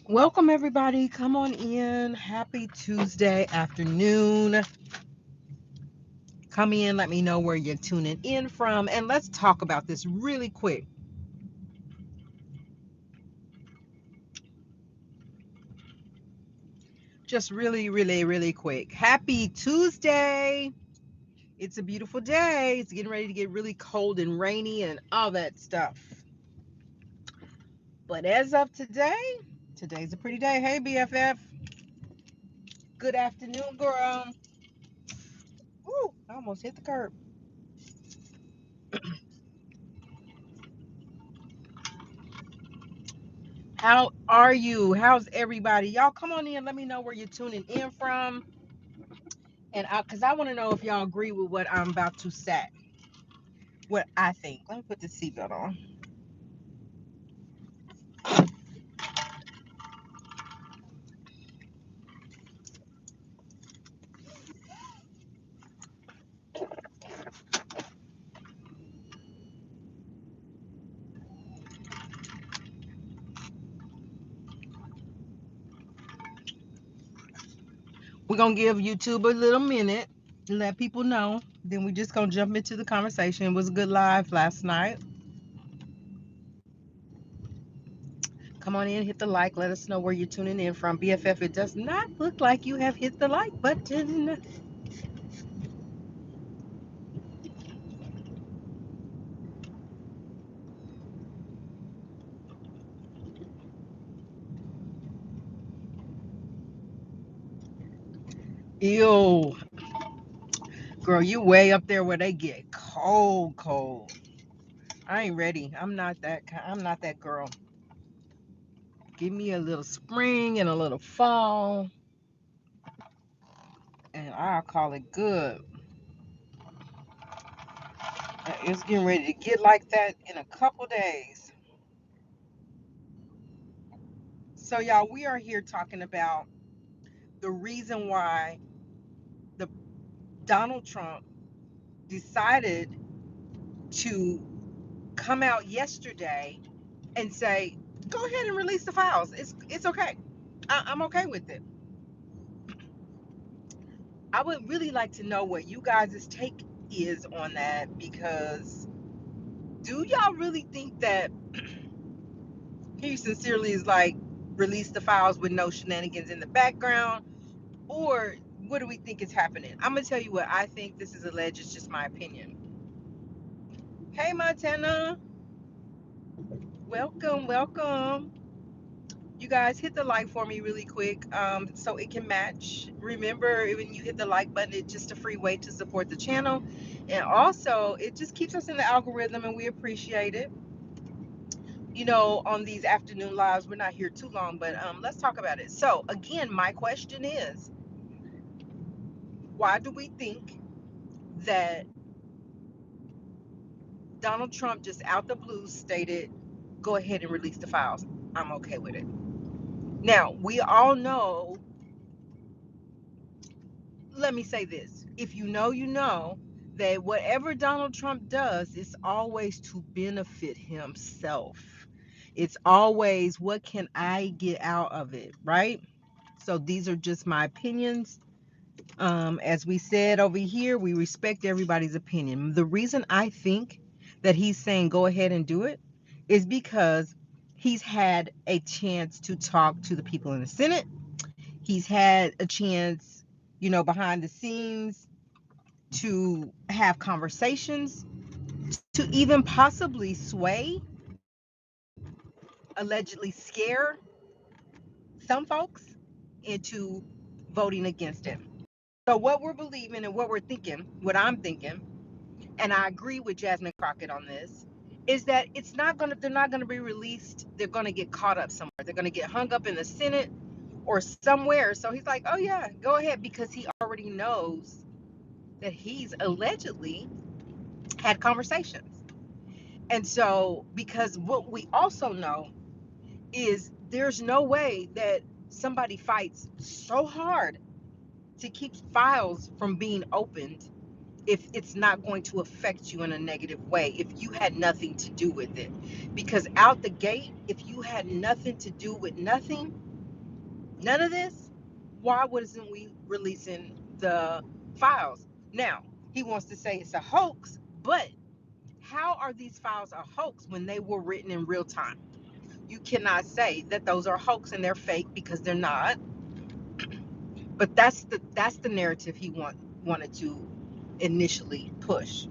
Welcome, everybody. Come on in. Happy Tuesday afternoon. Come in, let me know where you're tuning in from, and let's talk about this really quick. Just really quick. Happy Tuesday. It's a beautiful day. It's getting ready to get really cold and rainy and all that stuff. But as of today, today's a pretty day. Hey, BFF. Good afternoon, girl. Ooh, I almost hit the curb. How are you? How's everybody? Y'all come on in. Let me know where you're tuning in from. And because I want to know if y'all agree with what I'm about to say, what I think. Let me put the seatbelt on. We're going to give YouTube a little minute to let people know. Then we're just going to jump into the conversation. It was a good live last night. Come on in, hit the like. Let us know where you're tuning in from. BFF, it does not look like you have hit the like button. Ew. Girl, you way up there where they get cold. I ain't ready. I'm not that girl. Give me a little spring and a little fall, and I'll call it good. It's getting ready to get like that in a couple days. So, y'all, we are here talking about the reason why the Donald Trump decided to come out yesterday and say, "Go ahead and release the files. It's okay. I'm okay with it." I would really like to know what you guys' take is on that, because do y'all really think that he sincerely is like, release the files with no shenanigans in the background? Or what do we think is happening? I'm going to tell you what I think. This is alleged. It's just my opinion. Hey, Montana. Welcome. You guys hit the like for me really quick, so it can match. Remember, when you hit the like button, it's just a free way to support the channel. And also, it just keeps us in the algorithm, and we appreciate it. On these afternoon lives, we're not here too long, but let's talk about it. So, again, my question is, why do we think that Donald Trump just out the blue stated, go ahead and release the files? I'm okay with it. Now, we all know, let me say this. If you know, you know that whatever Donald Trump does is always to benefit himself. It's always, what can I get out of it, right? So these are just my opinions. As we said over here, we respect everybody's opinion. The reason I think that he's saying go ahead and do it is because he's had a chance to talk to the people in the Senate. He's had a chance, behind the scenes, to have conversations, to even possibly sway, allegedly scare some folks into voting against him. So what we're believing and what we're thinking, what I'm thinking, and I agree with Jasmine Crockett on this, is that they're not gonna be released. They're gonna get caught up somewhere. They're gonna get hung up in the Senate or somewhere. So he's like, oh yeah, go ahead, because he already knows that he's allegedly had conversations. And so, because what we also know is there's no way that somebody fights so hard to keep files from being opened if it's not going to affect you in a negative way, if you had nothing to do with it. Because out the gate, if you had nothing to do with nothing, None of this. Why wasn't we releasing the files? Now, he wants to say it's a hoax, but how are these files a hoax when they were written in real time? You cannot say that those are hoax and they're fake because they're not. But that's the narrative he wanted to initially push.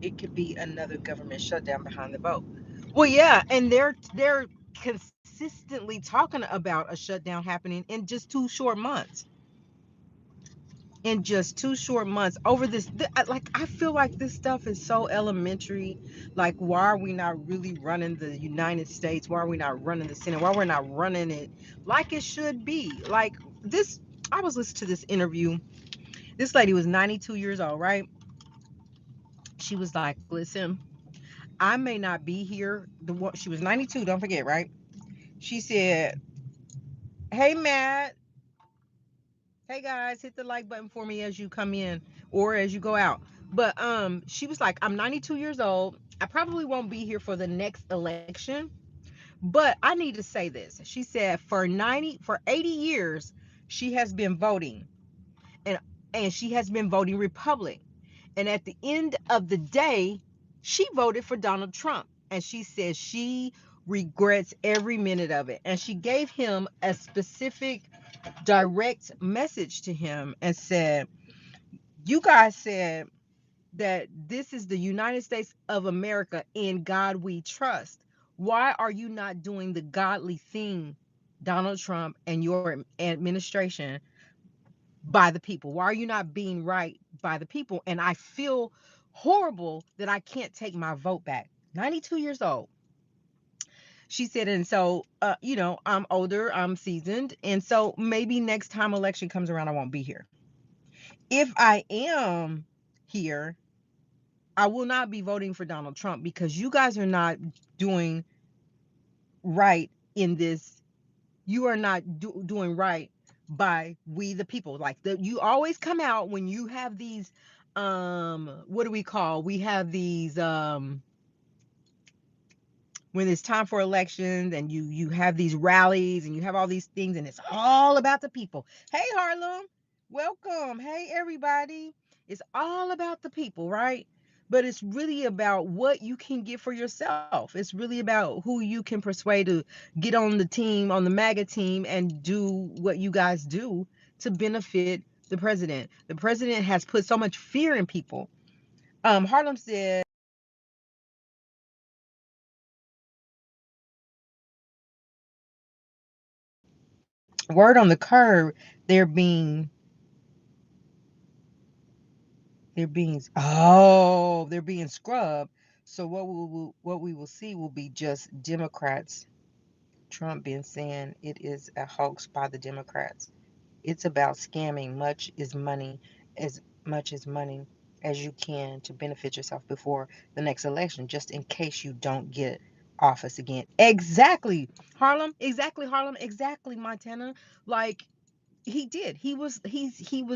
It could be another government shutdown behind the vote. Well, yeah, and they're consistently talking about a shutdown happening in just 2 short months. In just 2 short months over this, like I feel like this stuff is so elementary. Like, why are we not really running the United States? Why are we not running the Senate? Why we're not running it like it should be? Like this, I was listening to this interview. This lady was 92 years old, right? She was like, listen, I may not be here. She was 92, don't forget, right? She said, hey, Matt, hey guys, hit the like button for me as you come in or as you go out. But she was like, I'm 92 years old. I probably won't be here for the next election, but I need to say this. She said for 80 years she has been voting, and she has been voting Republican. And at the end of the day, she voted for Donald Trump. And she says she regrets every minute of it. And she gave him a specific direct message to him and said, you guys said that this is the United States of America, in God we trust. Why are you not doing the godly thing, Donald Trump and your administration, by the people? Why are you not being right by the people? And I feel horrible that I can't take my vote back. 92 years old. She said, and so, I'm older, I'm seasoned. And so maybe next time election comes around, I won't be here. If I am here, I will not be voting for Donald Trump because you guys are not doing right in this. You are not doing right by we the people. Like you always come out when you have these what do we call? We have these when it's time for elections and you have these rallies and you have all these things and it's all about the people. Hey Harlem, welcome. Hey everybody. It's all about the people, right? But it's really about what you can get for yourself. It's really about who you can persuade to get on the team, on the MAGA team, and do what you guys do to benefit the president. The president has put so much fear in people. Harlem said, word on the curb, they're being they're being scrubbed. So what we will see will be just Democrats. Trump been saying it is a hoax by the Democrats. It's about scamming as much as money as you can to benefit yourself before the next election, just in case you don't get office again. Exactly, Harlem. Exactly, Harlem. Exactly, Montana. Like he did. He was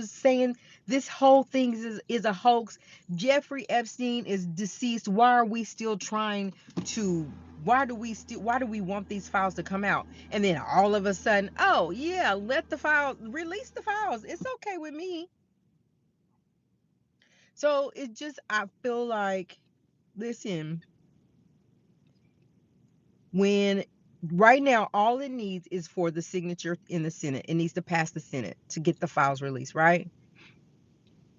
saying this whole thing is a hoax. Jeffrey Epstein is deceased. Why are we still trying to why do we want these files to come out? And then all of a sudden, oh yeah, let the files release the files. It's okay with me. So it just I feel like, listen, when right now all it needs is for the signature in the Senate. It needs to pass the Senate to get the files released, right?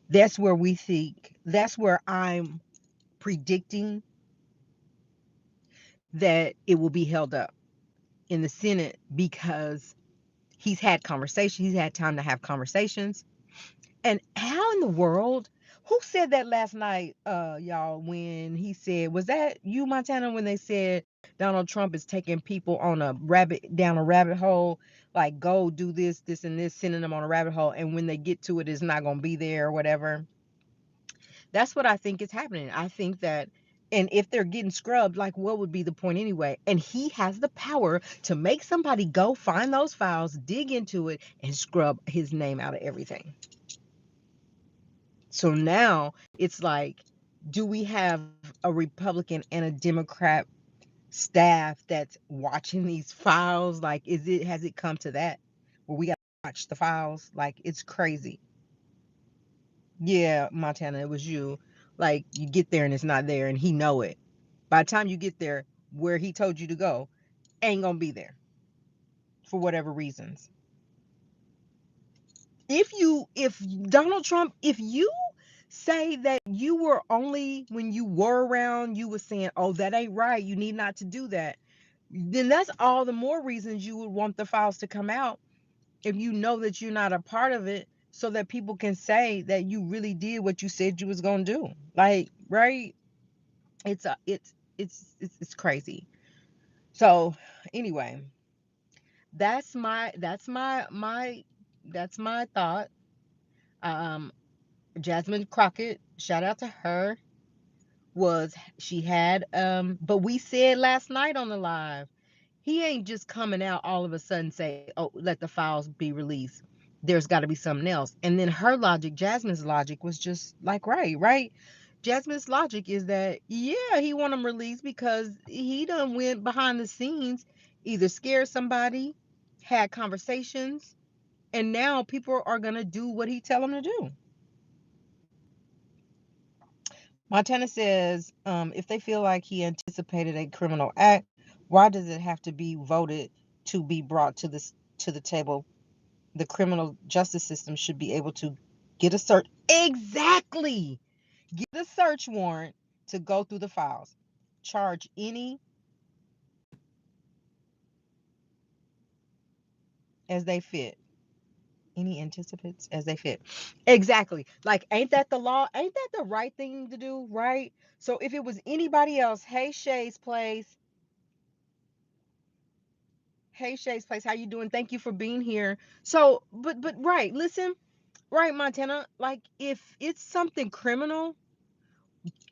That's where I'm predicting that it will be held up in the Senate because he's had time to have conversations. And how in the world, who said that last night, y'all, when he said, was that you, Montana, when they said Donald Trump is taking people on down a rabbit hole, like go do this and this, sending them on a rabbit hole, and when they get to it, it's not gonna be there or whatever. That's what I think is happening. I think that, and if they're getting scrubbed, like what would be the point anyway? And he has the power to make somebody go find those files, dig into it, and scrub his name out of everything. So now it's like, do we have a Republican and a Democrat staff that's watching these files? Like, has it come to that where we got to watch the files? Like, it's crazy. Yeah, Montana, it was you. Like, you get there and it's not there, and he know it. By the time you get there, where he told you to go ain't gonna be there for whatever reasons. If Donald Trump, if you say that you were only when you were around, you were saying, oh, that ain't right, you need not to do that, then that's all the more reasons you would want the files to come out if you know that you're not a part of it, so that people can say that you really did what you said you was gonna do. Like, right? It's crazy. So anyway, that's my thought. Um, Jasmine Crockett, shout out to her. She had but we said last night on the live, he ain't just coming out all of a sudden say, oh, let the files be released. There's got to be something else. And then her logic, Jasmine's logic, was just like, right. Jasmine's logic is that, yeah, he want them released because he done went behind the scenes, either scared somebody, had conversations, and now people are gonna do what he tell them to do. Montana says, if they feel like he anticipated a criminal act, why does it have to be voted to be brought to the table? The criminal justice system should be able to get a search. Exactly. Get a search warrant to go through the files. Charge any as they fit. Any anticipates as they fit. Exactly. Like, ain't that the law? Ain't that the right thing to do, right? So if it was anybody else, hey Shay's place. Hey Shay's place, how you doing? Thank you for being here. So, but right, listen, right, Montana, like if it's something criminal,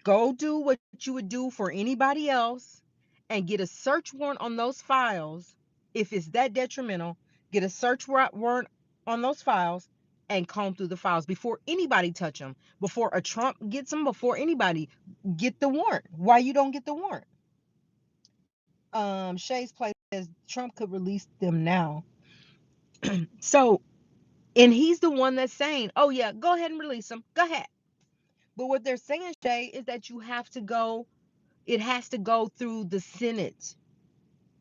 go do what you would do for anybody else and get a search warrant on those files. If it's that detrimental, get a search warrant on those files and comb through the files before anybody touch them. Before a Trump gets them, before anybody, get the warrant. Why you don't get the warrant? Shay's place says Trump could release them now. So, and he's the one that's saying, oh yeah, go ahead and release them. Go ahead. But what they're saying, Shay, is that it has to go through the Senate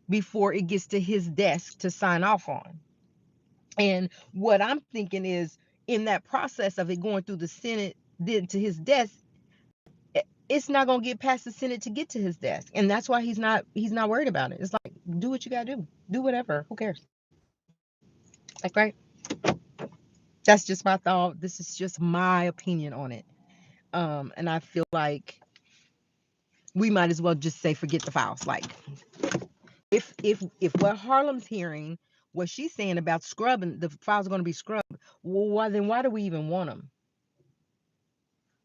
before it gets to his desk to sign off on. And what I'm thinking is, in that process of it going through the Senate, then to his desk, it's not gonna get past the Senate to get to his desk. And that's why he's not worried about it. It's like, do what you gotta do. Do whatever. Who cares? Like, right? That's just my thought. This is just my opinion on it. And I feel like we might as well just say forget the files. Like, if what Harlem's hearing, what she's saying about scrubbing, the files are going to be scrubbed, well, why do we even want them?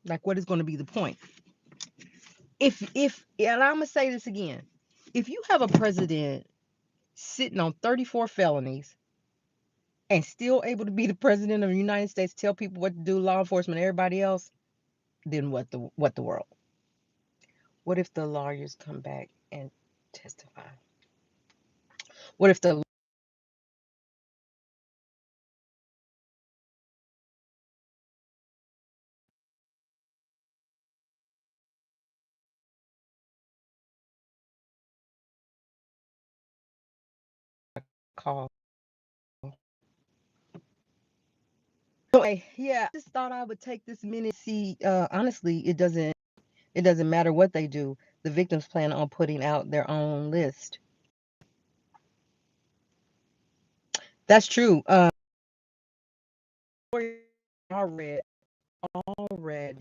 Like, what is going to be the point? If and I'm gonna say this again, if you have a president sitting on 34 felonies and still able to be the president of the United States, tell people what to do, law enforcement, everybody else, then what the world? What if the lawyers come back and testify? What if the call? Anyway, yeah, I just thought I would take this minute. See, honestly, it doesn't matter what they do. The victims plan on putting out their own list. That's true. All read, all read.